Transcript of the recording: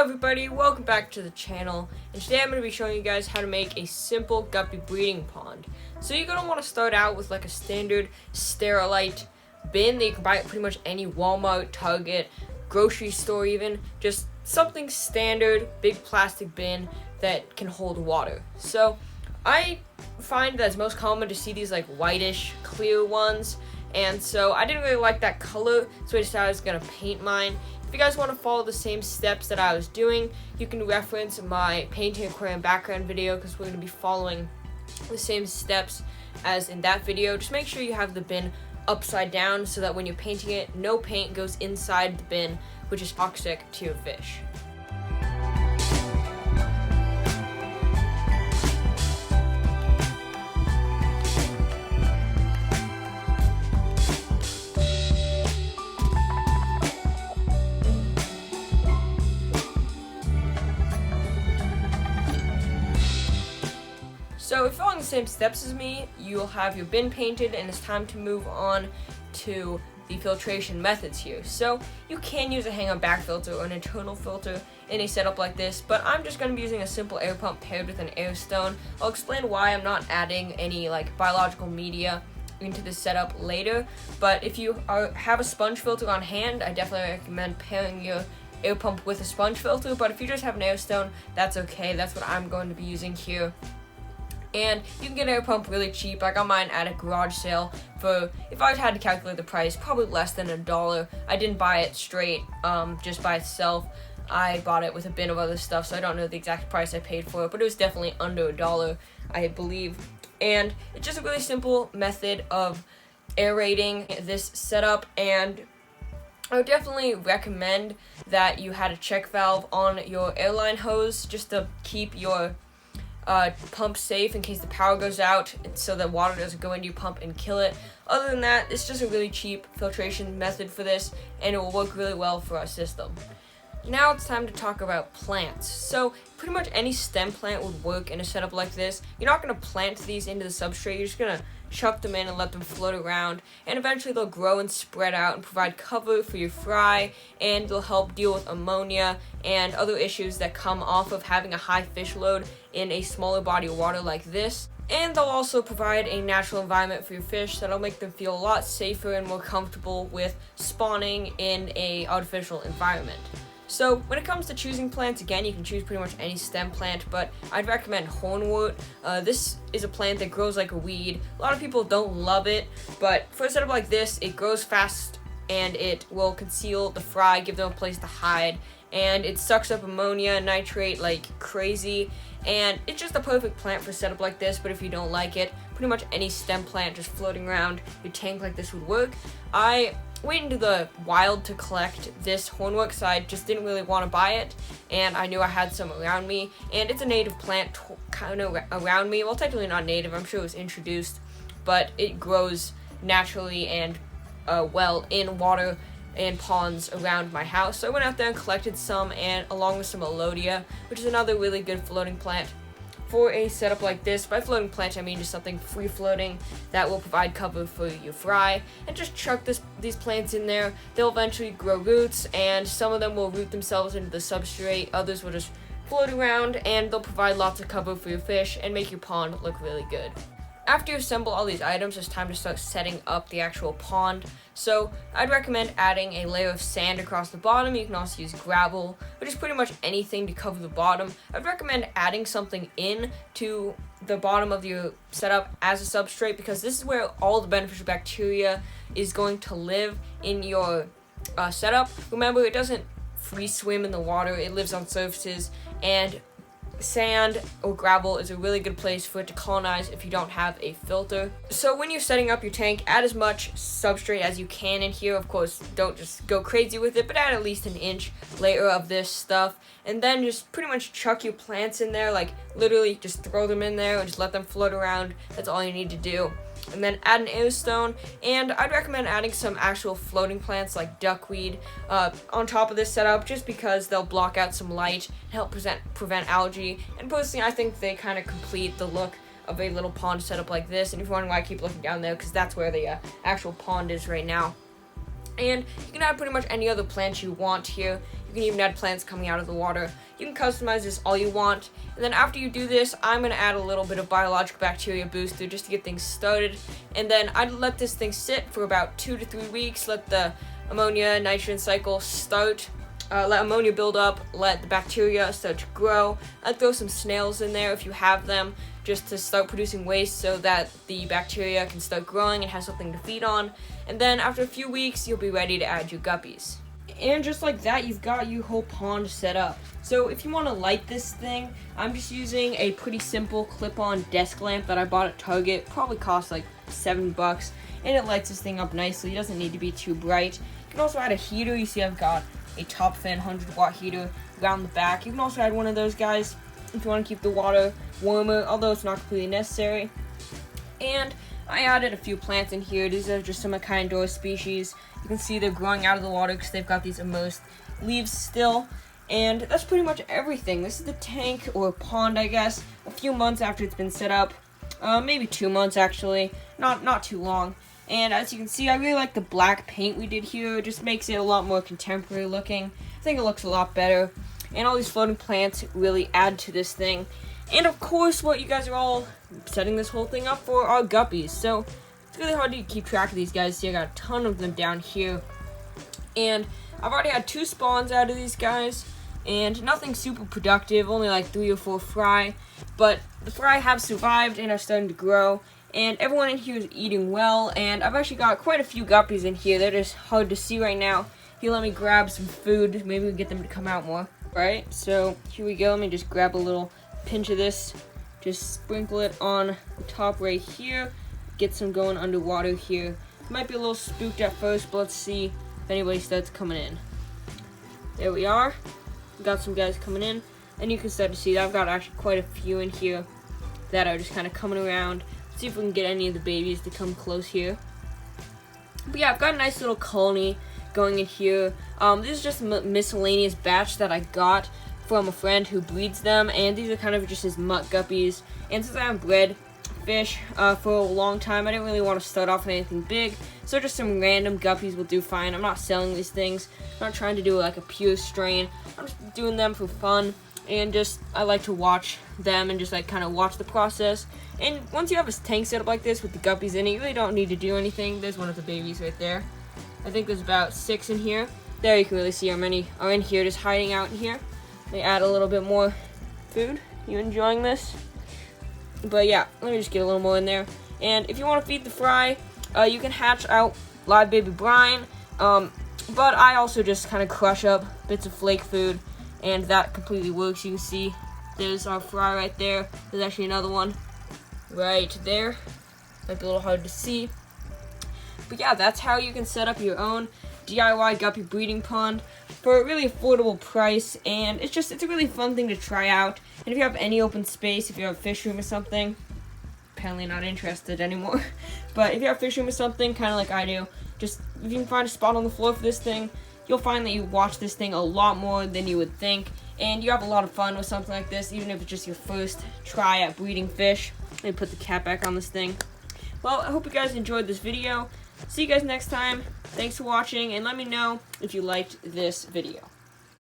everybody, welcome back to the channel, and today I'm going to be showing you guys how to make a simple guppy breeding pond. So you're going to want to start out with like a standard sterilite bin that you can buy at pretty much any Walmart, Target, grocery store even, just something standard, big plastic bin that can hold water. So I find that it's most common to see these like whitish clear ones, and so I didn't really like that color, so I decided I was going to paint mine. If you guys want to follow the same steps that I was doing, you can reference my painting aquarium background video because we're going to be following the same steps as in that video. Just make sure you have the bin upside down so that when you're painting it, no paint goes inside the bin, which is toxic to your fish. So if you're following the same steps as me, you'll have your bin painted, and it's time to move on to the filtration methods here. So you can use a hang-on back filter or an internal filter in a setup like this, but I'm just going to be using a simple air pump paired with an air stone. I'll explain why I'm not adding any like biological media into this setup later, but if you have a sponge filter on hand, I definitely recommend pairing your air pump with a sponge filter, but if you just have an air stone, that's okay. That's what I'm going to be using here. And you can get an air pump really cheap. I got mine at a garage sale for, if I had to calculate the price, probably less than $1. I didn't buy it straight, just by itself. I bought it with a bin of other stuff, so I don't know the exact price I paid for it, but it was definitely under $1, I believe. And it's just a really simple method of aerating this setup, and I would definitely recommend that you had a check valve on your airline hose just to keep your pump safe in case the power goes out, so that water doesn't go into your pump and kill it. Other than that, it's just a really cheap filtration method for this, and it will work really well for our system. Now it's time to talk about plants. So pretty much any stem plant would work in a setup like this. You're not going to plant these into the substrate, you're just going to chuck them in and let them float around, and eventually they'll grow and spread out and provide cover for your fry, and they'll help deal with ammonia and other issues that come off of having a high fish load in a smaller body of water like this. And they'll also provide a natural environment for your fish that'll make them feel a lot safer and more comfortable with spawning in an artificial environment. So when it comes to choosing plants, again, you can choose pretty much any stem plant, but I'd recommend hornwort. This is a plant that grows like a weed. A lot of people don't love it, but for a setup like this, it grows fast and it will conceal the fry, give them a place to hide, and it sucks up ammonia and nitrate like crazy, and it's just a perfect plant for a setup like this. But if you don't like it, pretty much any stem plant just floating around your tank like this would work. I went into the wild to collect this hornwort because I just didn't really want to buy it, and I knew I had some around me, and it's a native plant kind of around me. Well, technically not native, I'm sure it was introduced, but it grows naturally and well in water and ponds around my house. So I went out there and collected some, and along with some Elodia, which is another really good floating plant for a setup like this. By floating plant, I mean just something free floating that will provide cover for your fry. And just chuck these plants in there. They'll eventually grow roots, and some of them will root themselves into the substrate. Others will just float around, and they'll provide lots of cover for your fish and make your pond look really good. After you assemble all these items, it's time to start setting up the actual pond. So I'd recommend adding a layer of sand across the bottom. You can also use gravel, but just pretty much anything to cover the bottom. I'd recommend adding something in to the bottom of your setup as a substrate, because this is where all the beneficial bacteria is going to live in your setup. Remember, it doesn't free swim in the water, it lives on surfaces, and sand or gravel is a really good place for it to colonize if you don't have a filter. So when you're setting up your tank, add as much substrate as you can in here. Of course, don't just go crazy with it, but add at least an inch layer of this stuff, and then just pretty much chuck your plants in there, like literally just throw them in there and just let them float around. That's all you need to do. And then add an air stone, and I'd recommend adding some actual floating plants like duckweed on top of this setup, just because they'll block out some light and help prevent algae. And personally, I think they kind of complete the look of a little pond setup like this. And if you're wondering why I keep looking down there, because that's where the actual pond is right now. And you can add pretty much any other plants you want here. You can even add plants coming out of the water. You can customize this all you want. And then after you do this, I'm going to add a little bit of biological bacteria booster just to get things started. And then I'd let this thing sit for about 2 to 3 weeks, let the ammonia nitrogen cycle start. Let ammonia build up, let the bacteria start to grow. I'd throw some snails in there if you have them, just to start producing waste so that the bacteria can start growing and have something to feed on. And then after a few weeks, you'll be ready to add your guppies. And just like that, you've got your whole pond set up. So if you want to light this thing, I'm just using a pretty simple clip-on desk lamp that I bought at Target. Probably cost like $7, and it lights this thing up nicely. It doesn't need to be too bright. You can also add a heater. You see I've got a top fan 100-watt heater around the back. You can also add one of those guys if you want to keep the water warmer, although it's not completely necessary. And I added a few plants in here. These are just some Echinodoros species. You can see they're growing out of the water because they've got these immersed leaves still. And that's pretty much everything. This is the tank, or pond, I guess, a few months after it's been set up. Maybe 2 months, actually. Not too long. And as you can see, I really like the black paint we did here. It just makes it a lot more contemporary looking. I think it looks a lot better. And all these floating plants really add to this thing. And of course, what you guys are all setting this whole thing up for are guppies. So it's really hard to keep track of these guys. See, I got a ton of them down here. And I've already had 2 spawns out of these guys. And nothing super productive, only like 3 or 4 fry. But the fry have survived and are starting to grow. And everyone in here is eating well, and I've actually got quite a few guppies in here. They're just hard to see right now. Here, let me grab some food. Maybe we can get them to come out more. Right, so here we go. Let me just grab a little pinch of this. Just sprinkle it on the top right here. Get some going underwater here. Might be a little spooked at first, but let's see if anybody starts coming in. There we are. Got some guys coming in, and you can start to see that I've got actually quite a few in here that are just kind of coming around. See if we can get any of the babies to come close here. But yeah, I've got a nice little colony going in here. This is just a miscellaneous batch that I got from a friend who breeds them, and these are kind of just his mutt guppies. And since I haven't bred fish for a long time, I didn't really want to start off with anything big, so just some random guppies will do fine. I'm not selling these things. I'm not trying to do like a pure strain. I'm just doing them for fun. And just, I like to watch them and just like kind of watch the process. And once you have a tank set up like this with the guppies in it, you really don't need to do anything. There's one of the babies right there. I think there's about 6 in here. There you can really see how many are in here, just hiding out in here. They add a little bit more food. You enjoying this? But yeah, let me just get a little more in there. And if you want to feed the fry, you can hatch out live baby brine. But I also just kind of crush up bits of flake food. And that completely works. You can see there's our fry right there. There's actually another one right there. Might be a little hard to see. But yeah, that's how you can set up your own DIY guppy breeding pond for a really affordable price. And it's a really fun thing to try out. And if you have any open space, if you have a fish room or something, apparently not interested anymore. But if you have a fish room or something, kind of like I do, just if you can find a spot on the floor for this thing, you'll find that you watch this thing a lot more than you would think, and you have a lot of fun with something like this, even if it's just your first try at breeding fish. Let me put the cap back on this thing. Well, I hope you guys enjoyed this video. See you guys next time. Thanks for watching, and let me know if you liked this video.